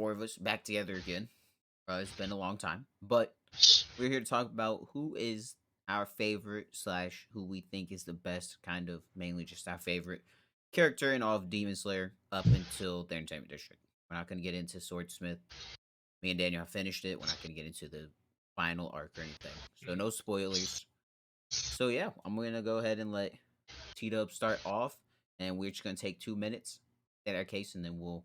four of us back together again. It's been a long time, but we're here to talk about who is our favorite slash who we think is the best, kind of mainly just our favorite character in all of Demon Slayer up until the Entertainment District. We're not going to get into Swordsmith. Me and Daniel have finished it. We're not going to get into the final arc or anything, so no spoilers. So yeah, I'm going to go ahead and let T Dub start off, and we're just going to take 2 minutes in our case, and then we'll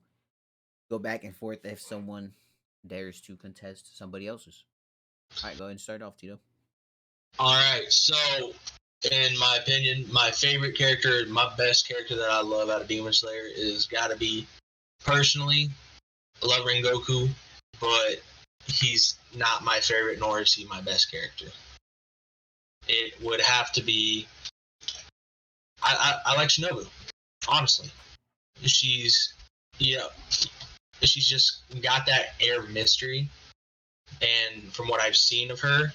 go back and forth if someone dares to contest somebody else's. All right, go ahead and start off, Tito. All right, so in my opinion, my favorite character, my best character that I love out of Demon Slayer is got to be, personally, I love Rengoku, but he's not my favorite, nor is he my best character. It would have to be, I like Shinobu, honestly. She's, she's just got that air of mystery, and from what I've seen of her,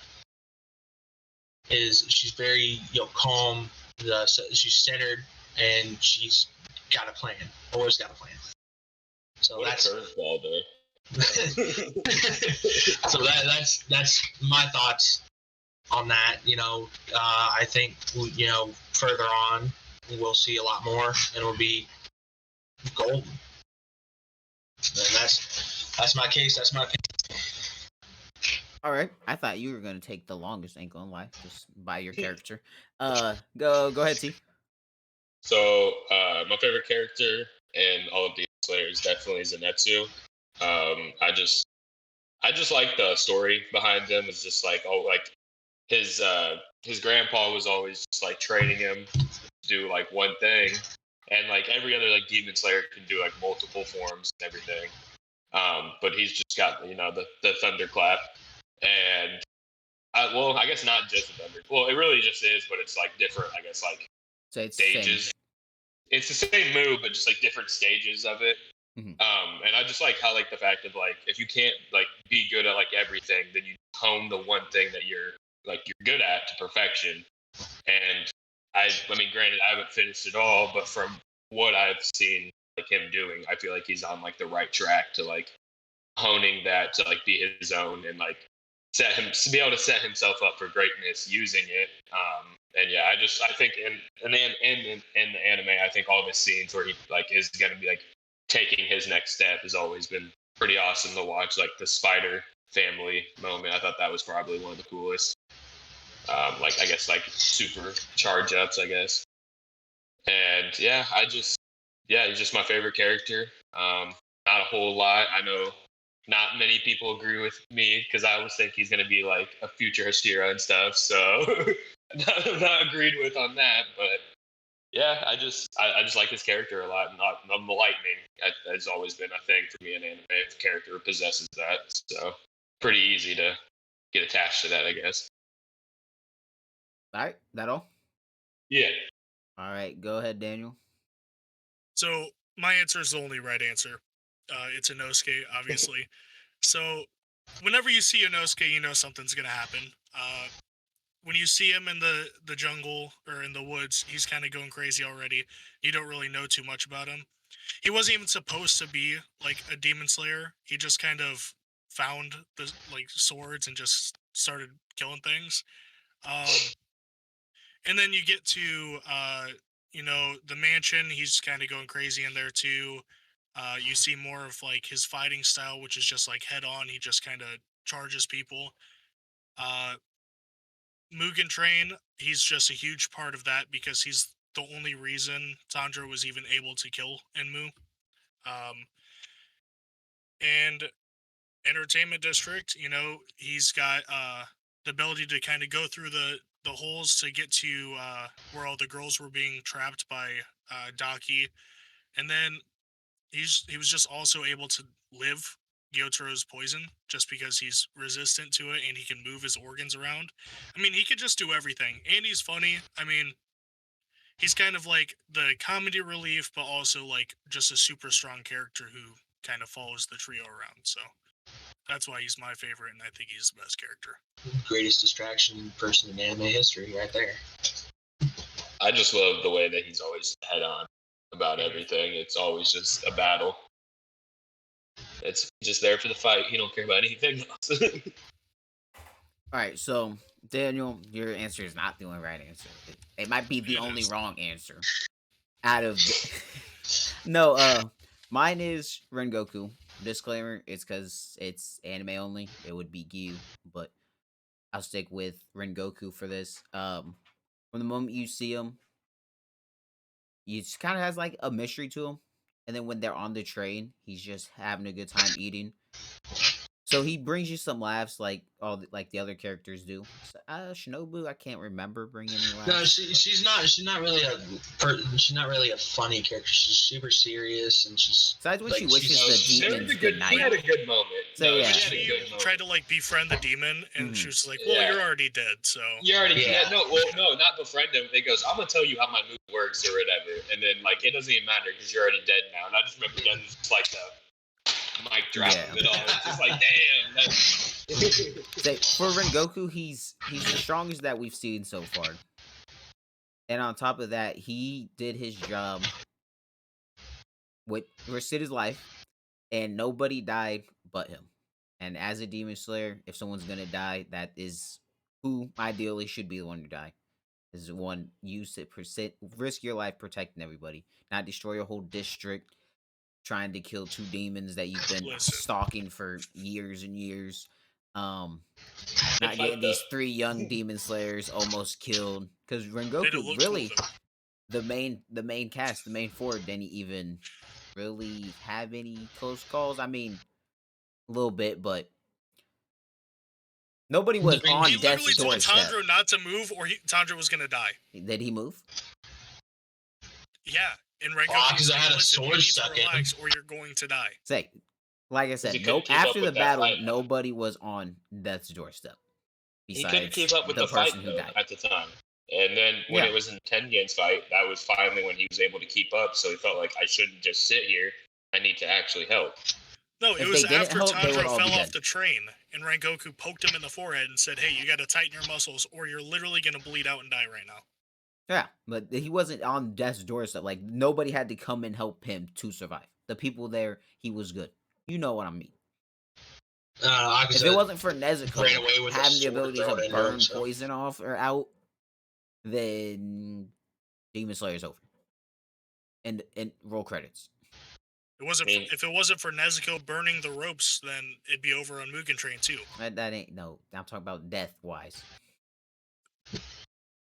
is she's very calm, she's centered, and she's got a plan. Always got a plan. So what that's a curveball there. So that's my thoughts on that. I think further on we'll see a lot more, and it'll be golden. And that's my case. That's my opinion. All right, I thought you were gonna take the longest. Ain't gonna lie, just by your character. Go ahead, T. So my favorite character in all of Demon Slayer is definitely Zenitsu. I just like the story behind him. It's just like his grandpa was always just like training him to do like one thing, and like every other like Demon Slayer can do like multiple forms and everything. But he's just got the thunderclap, and I guess not just the thunder. Well, it really just is, but it's like different. I guess like So it's stages. It's the same move, but just like different stages of it. Mhm. And I just like how like the fact of like if you can't like be good at like everything, then you hone the one thing that you're good at to perfection. And I mean, granted, I haven't finished it all, but from what I've seen like him doing, I feel like he's on like the right track to like honing that to like be his own and like be able to set himself up for greatness using it. And yeah, I think in the anime, I think all of his scenes where he like is gonna be like taking his next step has always been pretty awesome to watch. Like the Spider family moment, I thought that was probably one of the coolest. Like I guess like super charge ups, I guess. And yeah, he's just my favorite character. Not a whole lot. I know not many people agree with me because I always think he's going to be like a future Hashira and stuff. So not agreed with on that. But yeah, I just like his character a lot. And the lightning has always been a thing for me in anime. If a character possesses that, so pretty easy to get attached to that, I guess. All right, that all? Yeah. All right, go ahead, Daniel. So my answer is the only right answer. It's Inosuke, obviously. So whenever you see Inosuke, you know something's gonna happen. When you see him in the jungle or in the woods, he's kind of going crazy already. You don't really know too much about him. He wasn't even supposed to be like a demon slayer. He just kind of found the like swords and just started killing things. And then you get to the mansion. He's kind of going crazy in there too. You see more of like his fighting style, which is just like head on. He just kind of charges people. Mugen Train, he's just a huge part of that because he's the only reason Tanjiro was even able to kill Enmu. And Entertainment District, he's got the ability to kind of go through the holes to get to where all the girls were being trapped by Daki. And then he was just also able to live Gyotaro's poison just because he's resistant to it and he can move his organs around. I mean, he could just do everything. And he's funny. I mean, he's kind of like the comedy relief, but also like just a super strong character who kind of follows the trio around. So that's why he's my favorite, and I think he's the best character. Greatest distraction person in anime history right there. I just love the way that he's always head on about everything. It's always just a battle. It's just there for the fight. He don't care about anything else. All right, so Daniel, your answer is not the only right answer. It might be the It only is. wrong answer. Out of no, mine is Rengoku. Disclaimer: it's because it's anime only. It would be Gyu, but I'll stick with Rengoku for this. From the moment you see him, he just kind of has like a mystery to him, and then when they're on the train, he's just having a good time eating. So he brings you some laughs, like like the other characters do. So, Shinobu, I can't remember bringing any laughs. No, but- she's not really a funny character. She's super serious and she's Besides when she like, wishes she's- the There was demons a good good. She night. had a good moment. So, No, yeah. she had a She good moment. tried to like befriend the demon, and Mhm. she was like, "Well, Yeah. you're already dead." So You already Yeah. no, not befriend him. It goes, I'm gonna tell you how my move works or whatever, and then like it doesn't even matter because you're already dead now. And I just remember that was just like the mic drop Yeah. of it all. It's just like, damn. That's... Say, for Rengoku, he's the strongest that we've seen so far. And on top of that, he did his job with risked his life, and nobody died but him. And as a demon slayer, if someone's gonna die, that is who ideally should be the one to die. Is the one used to risk your life protecting everybody, not destroy your whole district, trying to kill two demons that you've been Listen. stalking for years and years. Not Like getting the- these 3 young demon slayers almost killed because they don't Rengoku look really cool, the main cast, the main 4 didn't even really have any close calls. I mean, a little bit, but nobody was I mean, on he literally death's told doorstep. Tanjiro not to move, or Tanjiro was gonna die. Did he move? Yeah, and Rengoku Oh, 'cause was I like, had a "Listen, you sword need to stuck in him." relax, or you're going to die." Say, like I he said, couldn't keep after up the with that battle, fight. nobody was on death's doorstep. He Besides couldn't keep up with the fight person who though, died. at the time. And then when Yeah. it was in Tengen's fight, that was finally when he was able to keep up. So he felt like I shouldn't just sit here. I need to actually help. No, If it was they didn't after help, they would Tanjiro all be fell off dead. the train, and Rengoku poked him in the forehead and said, "Hey, you got to tighten your muscles, or you're literally gonna bleed out and die right now." Yeah, but he wasn't on death's doorstep. Like nobody had to come and help him to survive. The people there, he was good. You know what I mean? If it wasn't for ran Nezuko away with a having the sword ability thrown to into burn him, so. poison off or out, then Demon Slayer's over. And roll credits. It wasn't I mean- if it wasn't for Nezuko burning the ropes, then it'd be over on Mugen Train too. That ain't no. I'm talking about death wise.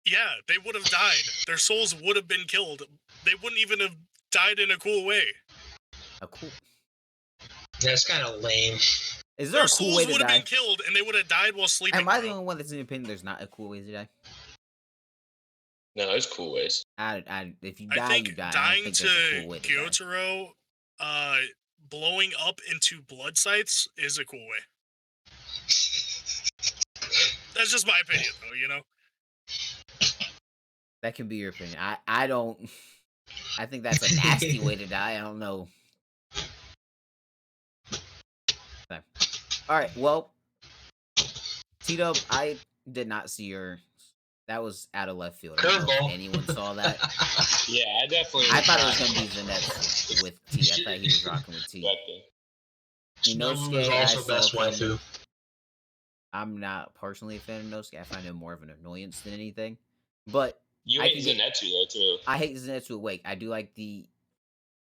Yeah, they would have died. Their souls would have been killed. They wouldn't even have died in a cool way. A cool. That's kind of lame. Is there Their a cool souls way to would have die? been killed, and they would have died while sleeping. Am I the bro. only one that's in the opinion there's not a cool way to die? No, there's cool ways. If you I die, think you die. I dying don't think to there's a cool way to die. Gyotaro, blowing up into blood sites is a cool way. That's just my opinion, though. You know. That can be your opinion. I don't. I think that's a nasty way to die. I don't know. Okay. All right. Well, T-Dub, I did not see your. That was out of left field. I don't know if Curveball. anyone saw that. Yeah, I definitely. I thought it was gonna be Zenetsu with T. I thought he was rocking with T. Expecting. Shinobu Inosuke, is I also saw best kind waifu. of- I'm not personally a fan of Inosuke. I find him more of an annoyance than anything. But You I hate can get- Zenetsu though too. I hate Zenetsu awake. I do like the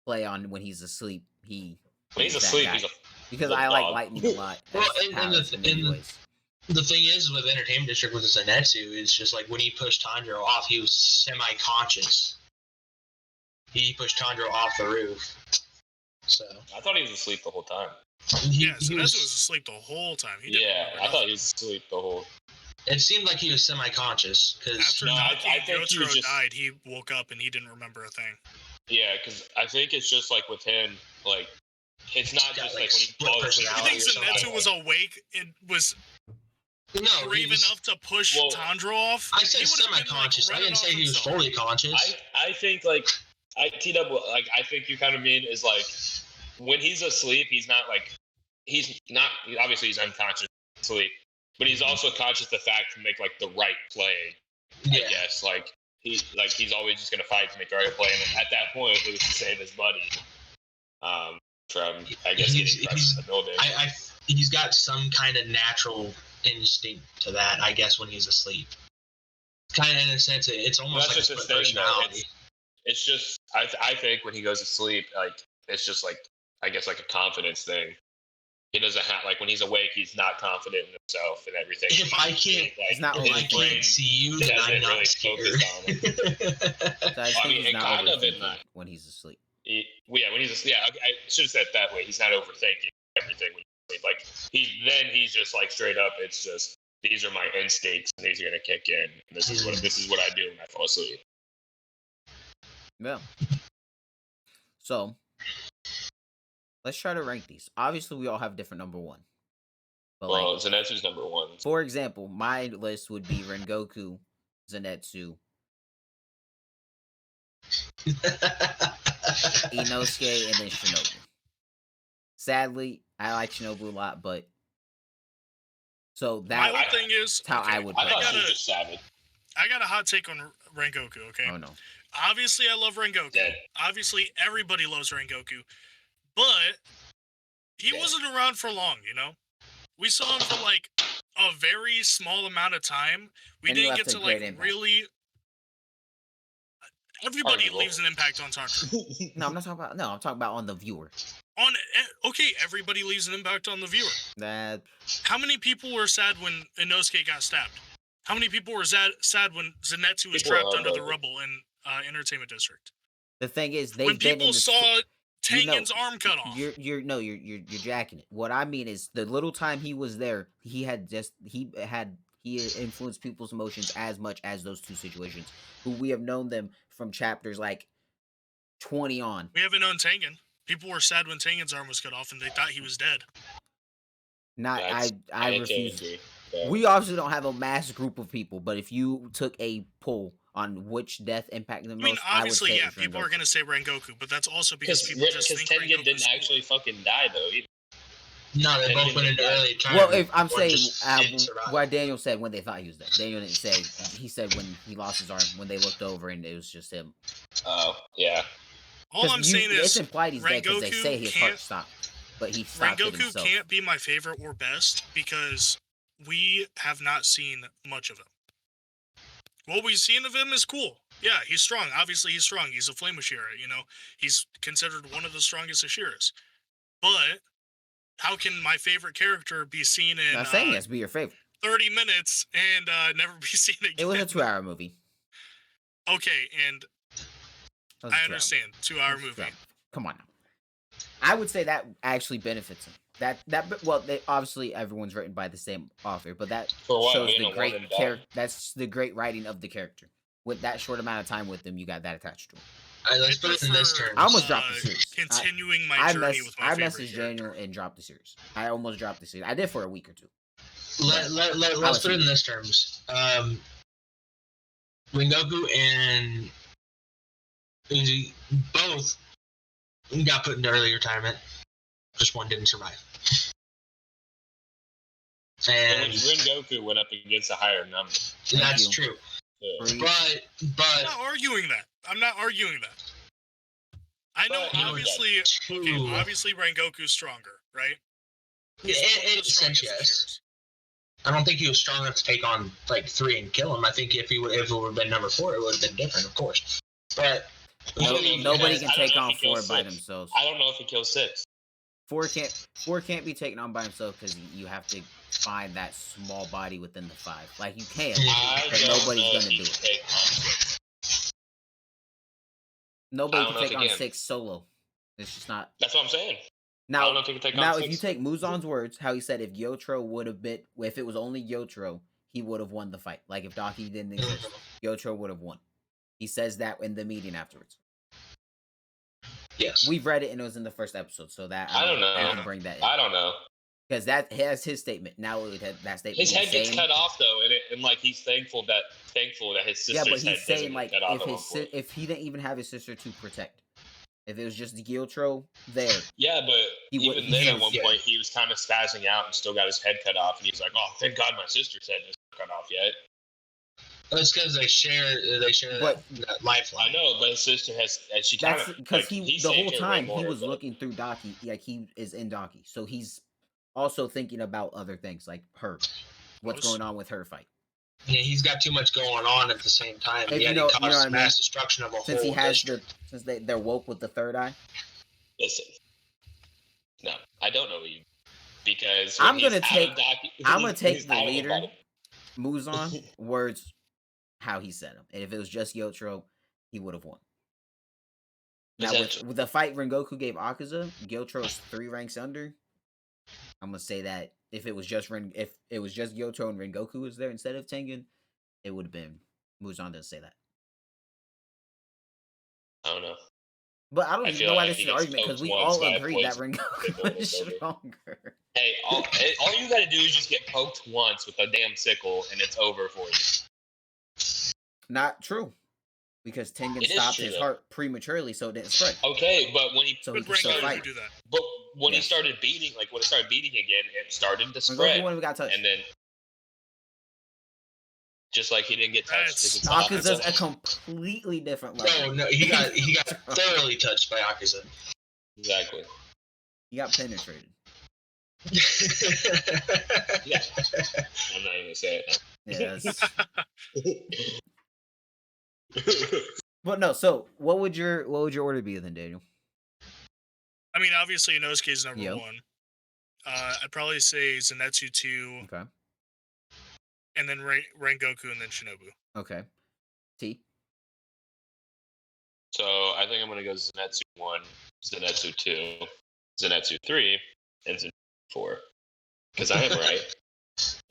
play on when he's asleep. He When he's is that asleep, guy. he's a because a I like dog. lightning a lot. Well, as and powers in many ways. The thing is with Entertainment District with Zenetsu, it's just like when he pushed Tanjiro off, he was semi-conscious. He pushed Tanjiro off the roof. So I thought he was asleep the whole time. Yeah, Zenetsu was asleep the whole time. He didn't Yeah, remember I thought nothing. he was asleep the whole. It seemed like he was semi-conscious because After No, I Naki think he was Gyotaro just- died, he woke up and he didn't remember a thing. Yeah, because I think it's just like with him, like it's not Got, just like, like when he split falls asleep. You personality think or something. Zenetsu was awake and was no, brave he's- enough to push Well, Tanjiro off? I said He would've been, like, semi-conscious. I running didn't say off he was himself. fully conscious. I think like I think you kind of mean is like when he's asleep, he's not obviously he's unconscious asleep, but he's also conscious of the fact to make like the right play. Yeah. I guess he's always just gonna fight to make the right play, and at that point it was to save his buddy from, I guess, getting crushed in the building. He's got some kind of natural instinct to that, I guess, when he's asleep. Kind of in a sense, it's almost like a split personality. It's just, I think when he goes to sleep, like, it's just like, I guess, like a confidence thing. He doesn't have, like, when he's awake, he's not confident in himself and everything. If I can't see you, then I'm not really scared. So I mean, he's not overthinking when he's asleep. When he's asleep, I should have said it that way. He's not overthinking everything when he's asleep. Like, he's just like straight up. It's just, these are my instincts, and these are gonna kick in. And this is what I do when I fall asleep. Yeah. So let's try to rank these. Obviously, we all have different number one. But well, Zenitsu's number one. For example, my list would be Rengoku, Zenitsu, Inosuke, and then Shinobu. Sadly, I like Shinobu a lot, but so that my whole thing is how I would. I thought he was just savage. I got a hot take on Rengoku. Okay. Oh no. Obviously, I love Rengoku. Dead. Obviously, everybody loves Rengoku, but he wasn't around for long. You know, we saw him for like a very small amount of time. We didn't get to like really. Everybody leaves an impact on Sakura. No, I'm not talking about. No, I'm talking about on the viewer. Everybody leaves an impact on the viewer. That. How many people were sad when Inosuke got stabbed? How many people were sad when Zenitsu was trapped under the rubble in Entertainment District? The thing is, when people saw Tengen's arm cut off. You're jacking it. What I mean is, the little time he was there, he influenced people's emotions as much as those two situations. Who we have known them from chapters like 20 on. We haven't known Tengen. People were sad when Tengen's arm was cut off, and they thought he was dead. I refuse. We obviously don't have a mass group of people, but if you took a poll on which death impacted the most, obviously, yeah, people are going to say Rengoku, but that's also because people just think Tengen didn't actually fucking die, though, either. No, they both went into early retirement. Well, if I'm saying what Daniel said when they thought he was dead. Daniel didn't say. He said when he lost his arm, when they looked over and it was just him. Oh, yeah. All I'm saying is it's implied he's dead because they say his heart stopped, but he stopped it himself. Rengoku can't be my favorite or best because we have not seen much of him. What we've seen of him is cool. Yeah, he's strong. Obviously, he's strong. He's a Flame Ashira, you know. He's considered one of the strongest Ashiras. But how can my favorite character be seen in I'm saying yes, be your favorite. 30 minutes and never be seen again? It was a 2-hour movie. Okay, and I understand. 2-hour movie. Come on now. I would say that actually benefits him. Obviously everyone's written by the same author, but that shows the great character. That's the great writing of the character. With that short amount of time with them, you got that attached to him. All right, let's put it in this terms. I almost dropped the series. Continuing my journey with my favorite messaged Daniel and dropped the series. I almost dropped the series. I did for a week or two. Let's put it in this terms. Rengoku and Uzi both got put into early retirement. Just one didn't survive. And Rengoku went up against a higher number. That's true. Yeah. But I'm not arguing that. I know obviously Rengoku's stronger, right? In a sense, yes. I don't think he was strong enough to take on like 3 and kill him. I think if it would have been number 4, it would have been different, of course. But nobody can take on 4 by themselves. I don't know if he kills 6. 4 can't be taken on by himself because you have to find that small body within the 5. Like you can, but nobody's gonna do it. Nobody can take on 6 solo. It's just not. That's what I'm saying. Now, I don't know if he can take on 6. If you take Muzan's words, how he said if it was only Gyotro, he would have won the fight. Like if Daki didn't exist, Gyotro would have won. He says that in the meeting afterwards. Yes, we've read it and it was in the first episode, so that I don't know. I can bring that in. I don't know because that has his statement. Now that statement. His head gets cut off though, and like he's thankful that his sister's head doesn't get cut off. If he didn't even have his sister to protect, if it was just Gyotro there. Yeah, but even then, at one point he was kind of spazzing out and still got his head cut off, and he's like, "Oh, thank God my sister's head isn't cut off yet." That's because they share But that I lifeline. know, but his sister has, and she kind that's of because like he he the whole saved her way time he more. was But looking through Daki, like he is in Daki, so he's also thinking about other things like her, what's Suppose. going on with her fight. Yeah, he's got too much going on at the same time. If Yet you know he what caused I mean. mass destruction of a Since he whole has district. since they're woke with the third eye. listen, no, I don't know you because I'm when he's gonna out take of Daki, I'm gonna he's take the out of leader, body. Muzan, words how he said them. And if it was just Gyotro, he would have won. Now with the fight Rengoku gave Akaza, Gyotro's 3 ranks under. I'm gonna say that if it was just if it was just Gyoto and Rengoku was there instead of Tengen, it would have been Muzan to say that. I don't know. But I don't I even feel know why like this he is an gets argument because poked we once all by a agreed that poison Rengoku sickle and was it's over. stronger. Hey, all you gotta do is just get poked once with a damn sickle, and it's over for you. Not true. Because Tengen It is stopped true, his though. heart prematurely, so it didn't spread. Okay, but when he So he Good could still Rengoku fight. do that. but when he Yes. started beating, like when it started beating again, it started to Rengoku spread, wouldn't have got touched. and then just like he didn't get touched That's- against Akaza's Akaza. a completely different level. No, he got thoroughly touched by Akaza. Exactly. He got penetrated. Yeah. I'm not even gonna say it. Yes. But no, so what would your order be then, Daniel? I mean, obviously, Inosuke's number Yo. 1. I'd probably say Zenitsu 2, Okay. and then Rengoku, and then Shinobu. Okay. T. So I think I'm gonna go Zenitsu 1, Zenitsu 2, Zenitsu 3, and Zenitsu 4. Because I am right.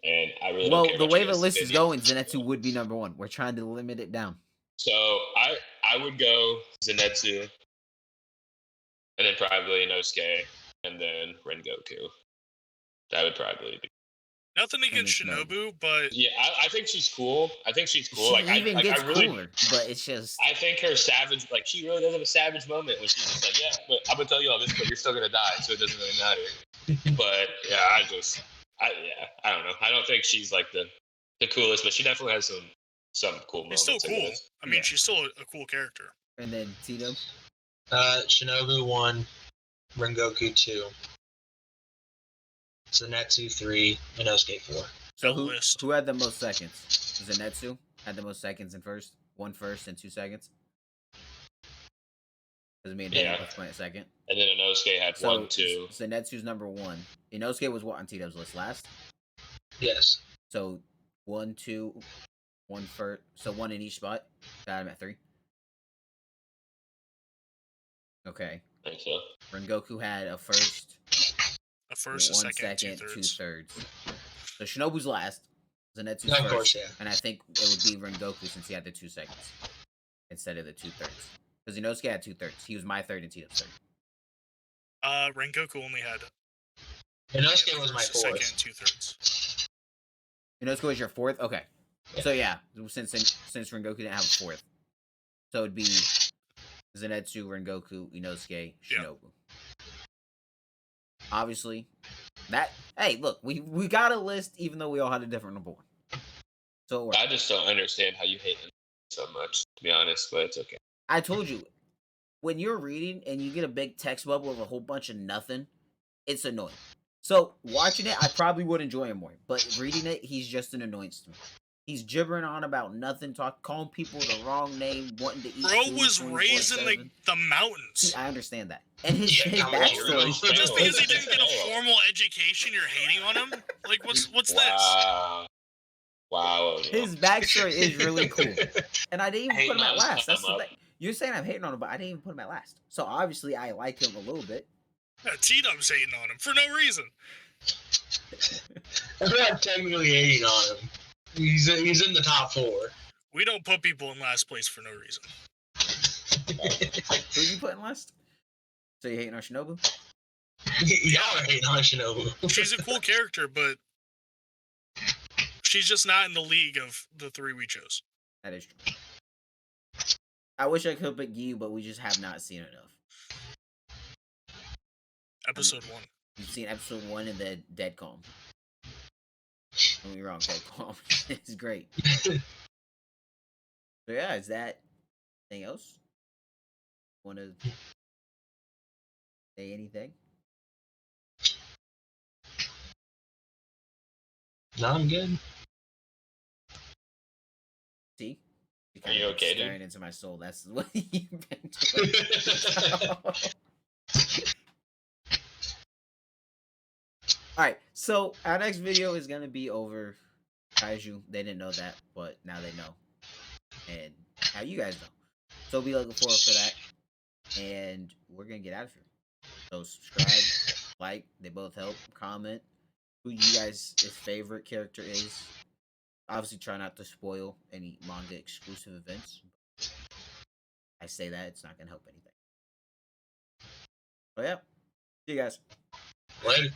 And I really Well, don't care the about way your the guys' list is opinion. going, Zenitsu would be number 1. We're trying to limit it down. So I would go Zenitsu, and then probably Inosuke, and then Rengoku. That would probably be. Nothing against then Shinobu. Shinobu, but Yeah, I think she's cool. I think she's cool. She Like even I gets really, cooler, but it's just I think her savage, like she really does have a savage moment when she's just like, yeah, but I'm gonna tell you all this, but you're still gonna die, so it doesn't really matter. But yeah, I don't know. I don't think she's like the coolest, but she definitely has some cool she's moments. still I cool. guess. I mean, Yeah. she's still a cool character. and then Tito. Shinobu 1, Rengoku 2, Zenitsu 3, Inosuke 4. So That list. who had the most seconds? Zenitsu had the most seconds in first, 1 first and 2 seconds. Because me and Daniel Yeah. both went second. And then Inosuke had So 1, 2. Zenitsu's number 1. Inosuke was what on Tito's list last? Yes. So 1, 2, 1 first. So 1 in each spot. Got him at 3. Okay. I think so. Rengoku had a first, A first, a 1 second, second, 2 2 thirds. thirds. So Shinobu's last. Zenitsu's Of first. course, yeah. And I think it would be Rengoku since he had the 2 seconds instead of the 2 thirds. Because Inosuke had 2 thirds. He was my third and Tito's third. Rengoku only had Inosuke was my first, a second, 4th. and 2 thirds. Inosuke was your 4th? Okay. Yeah. So yeah, since Rengoku didn't have a 4th. So it'd be Zenitsu, Rengoku, Inosuke, Yeah. Shinobu. Obviously, hey, look, we got a list even though we all had a different number 1. So it worked. I just don't understand how you hate him so much, to be honest, but it's okay. I told you, when you're reading and you get a big text bubble of a whole bunch of nothing, it's annoying. So watching it, I probably would enjoy him more. But reading it, he's just an annoyance to me. He's gibbering on about nothing, calling people the wrong name, wanting to eat. Bro food was raised in 24/7. the mountains. See, I understand that, and his Yeah, backstory. Just because he didn't get a Fail. formal education, you're hating on him? Like, what's this? Wow. Wow. His backstory is really cool, and I didn't even Hating put him at on his last. That's the come up. thing. You're saying I'm hating on him, but I didn't even put him at last. So obviously, I like him a little bit. Yeah, T-Dub's hating on him for no reason. I'm not technically hating on him. He's in the top 4. We don't put people in last place for no reason. Who you put in last? So you hating on Shinobu? Y'all are hating on Shinobu. She's a cool character, but she's just not in the league of the 3 we chose. That is true. I wish I could pick Giyu, but we just have not seen enough. Episode 1. You've seen episode 1 and then Dead Calm. Don't get me wrong, Dead Calm is great. So yeah, is that anything else? Want to say anything? No, I'm good. See, Are you okay, dude? staring into my soul. That's what you've been doing. All right, so our next video is gonna be over Kaiju. They didn't know that, but now they know, and now you guys know. So be looking forward for that, and we're gonna get out of here. So subscribe, like, they both help. Comment who you guys' favorite character is. Obviously, try not to spoil any manga exclusive events. I say that it's not gonna help anything. But yeah, see you guys. Later.